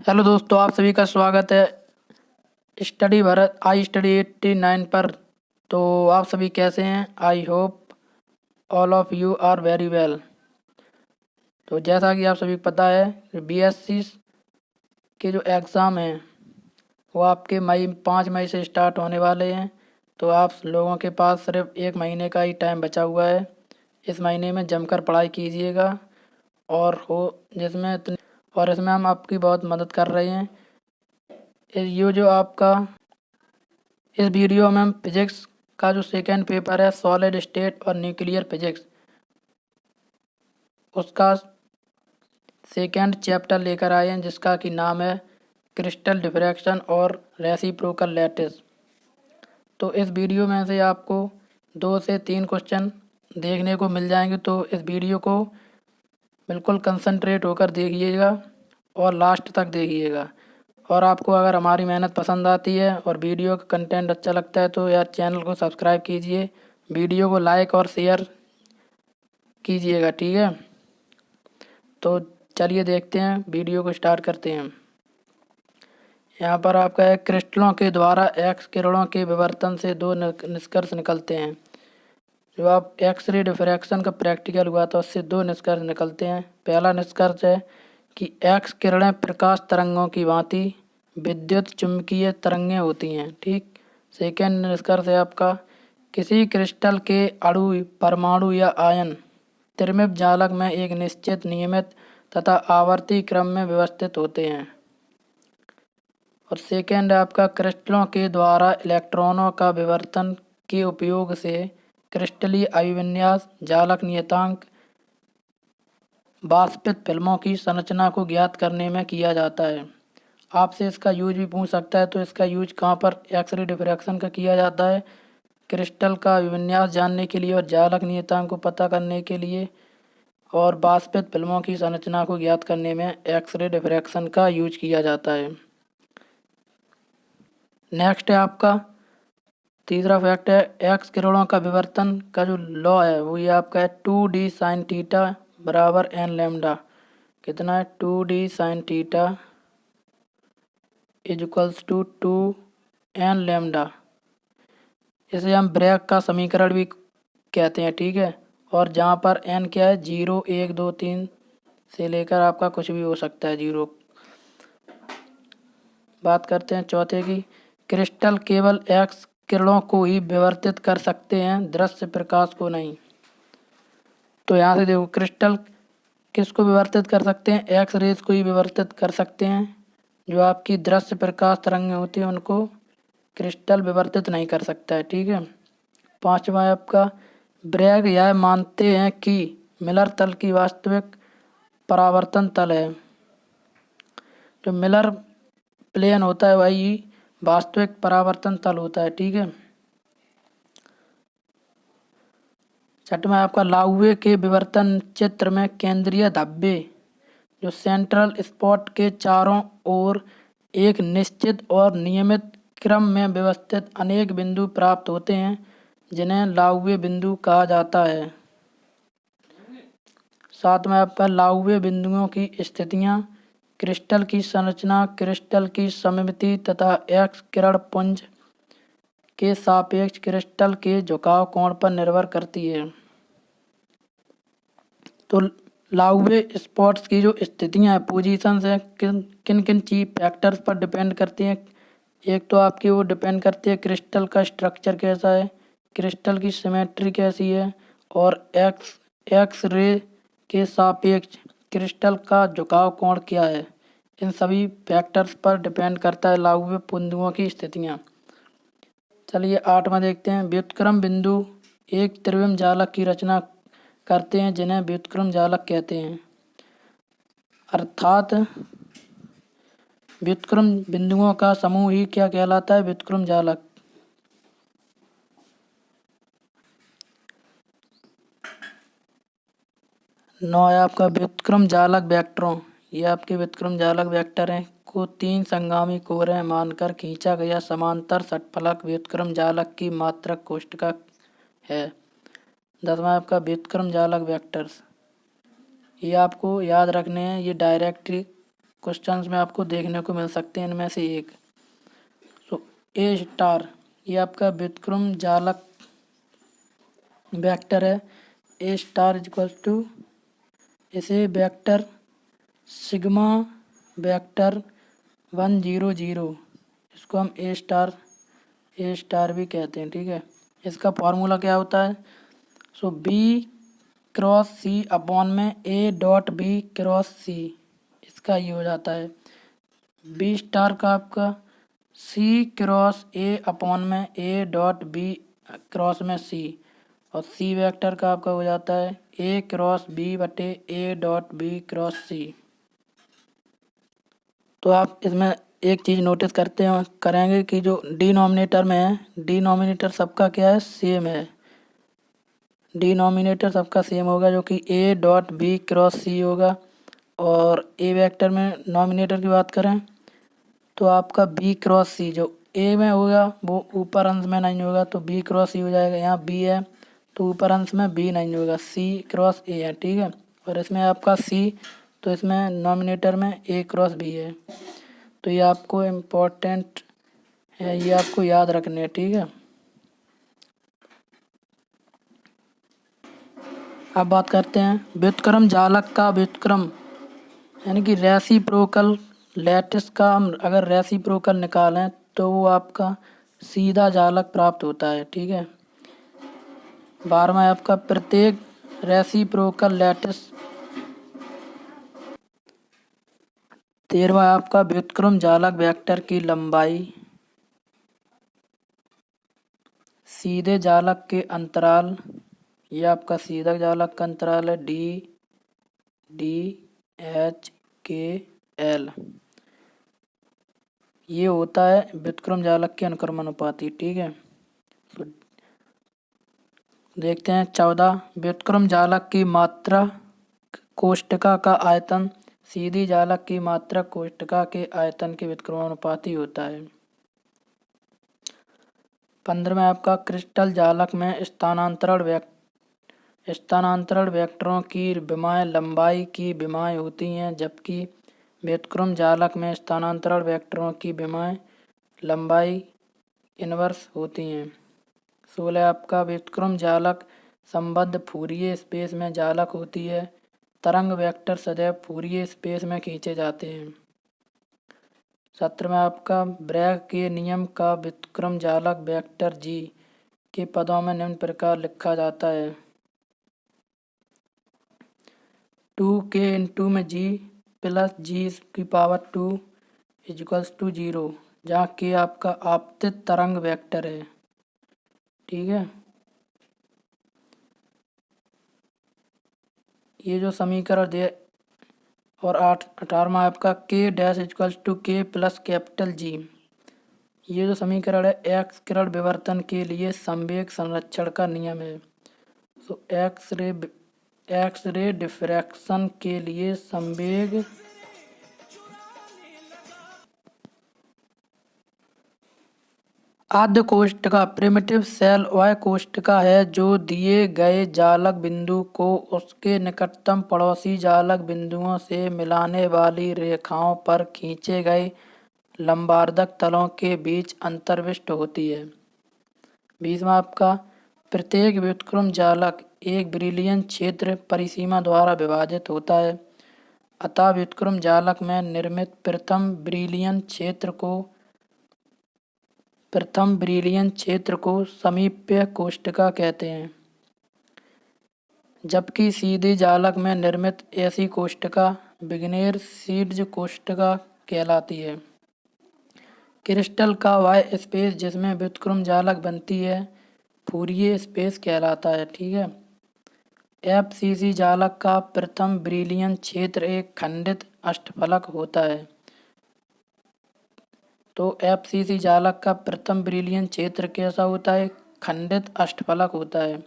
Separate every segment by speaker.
Speaker 1: Hello दोस्तों, आप सभी का स्वागत है स्टडी भारत आई स्टडी 89 पर। तो आप सभी कैसे हैं? I hope all of you are very well. तो जैसा कि आप सभी को पता है, बीएससी के जो एग्ज़ाम हैं वो आपके 5 मई से स्टार्ट होने वाले हैं। तो आप लोगों के पास सिर्फ 1 महीने का ही टाइम बचा हुआ है। इस महीने में जमकर पढ़ाई कीजिएगा और हो जिसमें और इसमें हम आपकी बहुत मदद कर रहे हैं। ये जो आपका इस वीडियो में हम फिजिक्स का जो सेकेंड पेपर है, सॉलिड स्टेट और न्यूक्लियर फिजिक्स, उसका सेकेंड चैप्टर लेकर आए हैं, जिसका कि नाम है क्रिस्टल डिफ्रैक्शन और रेसिप्रोकल लैटिस। तो इस वीडियो में से आपको 2 से 3 क्वेश्चन देखने को मिल जाएंगे। तो इस वीडियो को बिल्कुल कंसंट्रेट होकर देखिएगा और लास्ट तक देखिएगा। और आपको अगर हमारी मेहनत पसंद आती है और वीडियो का कंटेंट अच्छा लगता है तो यार चैनल को सब्सक्राइब कीजिए, वीडियो को लाइक और शेयर कीजिएगा, ठीक है। तो चलिए देखते हैं, वीडियो को स्टार्ट करते हैं। यहाँ पर आपका है, क्रिस्टलों के द्वारा एक्स किरणों के विवर्तन से 2 निष्कर्ष निकलते हैं। जो आप एक्स रे डिफ्रैक्शन का प्रैक्टिकल हुआ था उससे 2 निष्कर्ष निकलते हैं। पहला निष्कर्ष है कि एक्स किरणें प्रकाश तरंगों की भांति विद्युत चुम्बकीय तरंगें होती हैं, ठीक। सेकेंड निष्कर्ष है आपका, किसी क्रिस्टल के अणु, परमाणु या आयन त्रिमित जालक में एक निश्चित, नियमित तथा आवर्ती क्रम में व्यवस्थित होते हैं। और सेकेंड है आपका, क्रिस्टलों के द्वारा इलेक्ट्रॉनों का विवर्तन के उपयोग से क्रिस्टलीय अभिविन्यास, जालक नियतांक, वाष्पित फिल्मों की संरचना को ज्ञात करने में किया जाता है। आपसे इसका यूज भी पूछ सकता है, तो इसका यूज कहाँ पर एक्सरे डिफ्रैक्शन का किया जाता है? क्रिस्टल का विन्यास जानने के लिए और जालक नियतांक को पता करने के लिए और वाष्पित फिल्मों की संरचना को ज्ञात करने में एक्सरे डिफ्रैक्शन का यूज किया जाता है। नेक्स्ट है आपका तीसरा फैक्ट है, एक्स किरणों का विवर्तन का जो लॉ है वो ये आपका है 2d साइन थीटा बराबर एन लैम्डा। कितना है? 2d sine theta is equals to 2n lambda. इसे हम ब्रैग का समीकरण भी कहते हैं, ठीक है। और जहाँ पर n क्या है, 0 1 2 3 से लेकर आपका कुछ भी हो सकता है 0। बात करते हैं चौथे की, क्रिस्टल केवल एक्स किरणों को ही विवर्तित कर सकते हैं, दृश्य प्रकाश को नहीं। तो यहाँ से देखो, क्रिस्टल किसको विवर्तित कर सकते हैं? एक्स रेज को ही विवर्तित कर सकते हैं। जो आपकी दृश्य प्रकाश तरंगें होती हैं उनको क्रिस्टल विवर्तित नहीं कर सकता है, ठीक है। पांचवा है आपका, ब्रैग यह मानते हैं कि मिलर तल की वास्तविक परावर्तन तल है। जो मिलर प्लेन होता है वही वास्तविक परावर्तन तल होता है, ठीक है। छठवां आपका, लाउवे के विवर्तन चित्र में केंद्रीय धब्बे जो सेंट्रल स्पॉट के चारों ओर एक निश्चित और नियमित क्रम में व्यवस्थित अनेक बिंदु प्राप्त होते हैं, जिन्हें लाउवे बिंदु कहा जाता है। सातवां आपका, लाउवे बिंदुओं की स्थितियां क्रिस्टल की संरचना, क्रिस्टल की सममिति तथा एक्स किरण पुंज के सापेक्ष क्रिस्टल के झुकाव कोण पर निर्भर करती है। तो लाउवे स्पॉट्स की जो स्थितियां हैं, पोजीशंस हैं, किन किन चीज फैक्टर्स पर डिपेंड करती हैं। एक तो आपकी वो डिपेंड करती है क्रिस्टल का स्ट्रक्चर कैसा है, क्रिस्टल की सिमेट्री कैसी है, और एक्स रे के सापेक्ष क्रिस्टल का झुकाव कोण क्या है। इन सभी फैक्टर्स पर डिपेंड करता है लाउवे बिंदुओं की स्थितियां। चलिए आठवां देखते हैं, व्युत्क्रम बिंदु एक त्रिविम जालक की रचना करते हैं, जिन्हें व्युत्क्रम जालक कहते हैं। अर्थात व्युत्क्रम बिंदुओं का समूह ही क्या कहलाता है? व्युत्क्रम जालक। नौ है आपका, व्युत्क्रम जालक वेक्टरों, ये आपके व्युत्क्रम जालक वेक्टर हैं, को 3 संगामी कोरें मानकर खींचा गया समांतर षटफलक व्युत्क्रम जालक की मात्रक कोष्ठक है। 10वां आपका, व्युत्क्रम जालक वेक्टर्स, ये आपको याद रखने हैं, ये डायरेक्टली क्वेश्चंस में आपको देखने को मिल सकते हैं इनमें से एक। तो ए स्टार ये आपका व्युत्क्रम जालक वेक्टर है। ए स्टार इक्वल टू इसे वेक्टर सिग्मा वेक्टर 100, इसको हम ए स्टार भी कहते हैं, ठीक है। इसका फॉर्मूला क्या होता है? सो बी क्रॉस सी अपॉन में ए डॉट बी क्रॉस सी, इसका ये हो जाता है बी स्टार का आपका सी क्रॉस ए अपॉन में ए डॉट बी क्रॉस में सी, और सी वेक्टर का आपका हो जाता है ए क्रॉस बी बटे ए डॉट बी क्रॉस सी। तो आप इसमें एक चीज़ नोटिस करेंगे कि जो डिनोमिनेटर में है, डिनोमिनेटर सबका क्या है? सेम है। डिनोमिनेटर सबका सेम होगा जो कि ए डॉट बी क्रॉस सी होगा। और ए वेक्टर में नोमिनेटर की बात करें तो आपका बी क्रॉस सी जो ए में होगा वो ऊपर अंश में नहीं होगा, तो बी क्रॉस सी हो जाएगा। यहाँ बी है तो ऊपर अंश में बी नहीं होगा, सी क्रॉस ए है, ठीक है। और इसमें आपका सी, तो इसमें नोमिनेटर में ए क्रॉस बी है। तो ये आपको इम्पोर्टेंट है, ये आपको याद रखने है, ठीक है। अब बात करते हैं व्युत्क्रम जालक का व्युत्क्रम, यानी कि रेसिप्रोकल लैटिस का हम अगर रेसिप्रोकल निकालें तो वो आपका सीधा जालक प्राप्त होता है, ठीक है। 12वां आपका प्रत्येक रेसिप्रोकल लैटिस। 13वां आपका व्युत्क्रम जालक वेक्टर की लंबाई सीधे जालक के अंतराल, ये आपका सीधा जालक का अंतराल है डी एच के एल, ये होता है व्युत्क्रम जालक के अनुक्रमानुपाती, ठीक है। तो देखते हैं 14 व्युत्क्रम जालक की मात्रा कोष्ठका का आयतन सीधी जालक की मात्रा कोष्ठका के आयतन के व्युत्क्रमानुपाती होता है। 15 में आपका क्रिस्टल जालक में स्थानांतरण वेक्टरों की विमाएं लंबाई की विमाएं होती हैं, जबकि व्युत्क्रम जालक में स्थानांतरण वेक्टरों की विमाएं लंबाई इनवर्स होती हैं। 16 आपका व्युत्क्रम जालक संबद्ध फूरिये स्पेस में जालक होती है। तरंग वेक्टर सदैव फूरिये स्पेस में खींचे जाते हैं। 17 में आपका ब्रैग के नियम का व्युत्क्रम जालक वेक्टर जी के पदों में निम्न प्रकार लिखा जाता है 2k इंटू में जी प्लस जी की पावर 2 इक्वल्स टू 0, जहाँ के आपका आपतित तरंग वेक्टर है, ठीक है। ये जो समीकरण दे और 18वां आपका के डैश इक्वल्स टू के प्लस कैपिटल जी, ये जो समीकरण है एक्स किरण विवर्तन के लिए संवेग संरक्षण का नियम है। तो एक्स रे डिफ्रैक्शन के लिए संवेग आद्य कोष्ठका प्रिमिटिव सेल वह कोष्ठका है जो दिए गए जालक बिंदु को उसके निकटतम पड़ोसी जालक बिंदुओं से मिलाने वाली रेखाओं पर खींचे गए लंबार्धक तलों के बीच अंतर्विष्ट होती है। 20वां आपका प्रत्येक व्युत्क्रम जालक एक ब्रिलियन क्षेत्र परिसीमा द्वारा विभाजित होता है, अतः व्युत्क्रम जालक में निर्मित प्रथम ब्रिलियन क्षेत्र को समीप्य कोष्ठका कहते हैं, जबकि सीधे जालक में निर्मित ऐसी कोष्ठका विग्नेर सीड्ज कोष्ठका कहलाती है। क्रिस्टल का वह स्पेस जिसमें व्युत्क्रम जालक बनती है फूरिये स्पेस कहलाता है, ठीक है। एफसीसी जालक का प्रथम ब्रिलियन क्षेत्र एक खंडित अष्टफलक होता है। तो एफसीसी जालक का प्रथम ब्रिलियन क्षेत्र कैसा होता है? खंडित अष्टफलक होता है।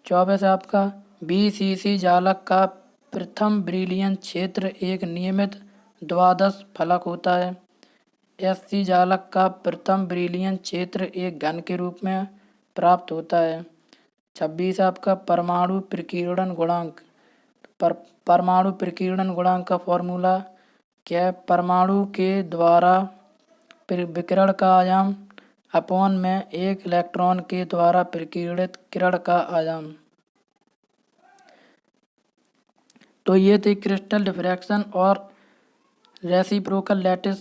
Speaker 1: 24 आपका बीसीसी जालक का प्रथम ब्रिलियन क्षेत्र एक नियमित द्वादश फलक होता है। एससी जालक का प्रथम ब्रिलियन क्षेत्र एक घन के रूप में प्राप्त होता है। 26 आपका परमाणु प्रकीर्णन गुणांक। परमाणु प्रकीर्णन गुणांक का फॉर्मूला क्या परमाणु के द्वारा विकिरण का आयाम अपॉन में एक इलेक्ट्रॉन के द्वारा प्रकीर्णित किरण का आयाम। तो ये थी क्रिस्टल डिफ्रैक्शन और रेसिप्रोकल लैटिस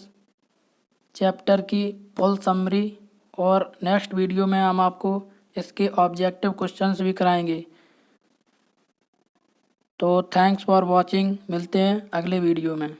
Speaker 1: चैप्टर की फुल समरी, और नेक्स्ट वीडियो में हम आपको इसके ऑब्जेक्टिव क्वेश्चंस भी कराएंगे। तो थैंक्स फॉर वॉचिंग, मिलते हैं अगले वीडियो में।